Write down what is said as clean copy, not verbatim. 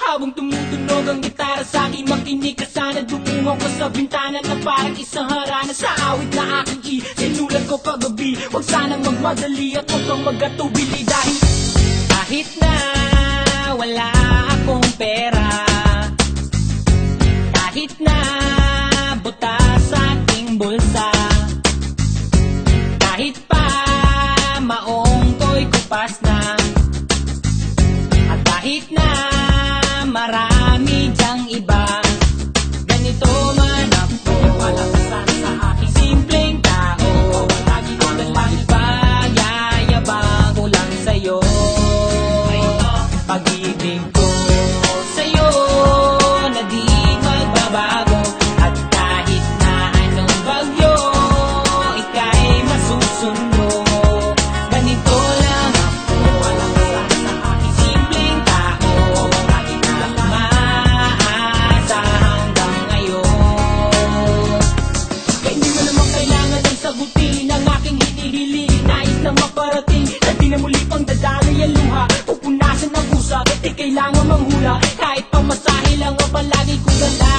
Habang tumutunog ang gitara sa akin, makinig ka sana. Dumungaw ko sa bintana na parang isang harana. Sa awit na aking sinulat ko kagabi, huwag sanang magmadali at huwag kang magatubili. Dahil kahit na wala akong pera, kahit na butas sa aking bulsa, kahit pa maong ko'y kupas na, at kahit na marami dyang iba, ganito man ako, palakasan sa aking simpleng tao. Lagi ko na lang ipayayabang ko lang sa'yo, pag-ibig ko sa'yo na di magbabago. At kahit na anong bagyo ika'y masusundo, ganito lang ako, palakasan sa aking simpleng tao. Lagi ko lang maasa hanggang ngayon. Kaya hindi mo naman kailangan ng sagutin ang aking hinihiling. Nais lang maparating na di na muli pang dadaloy ang luha, pupunasan ng pusa, di kailangan manghula. Kahit pamasahe lang ang palagi kong ganda,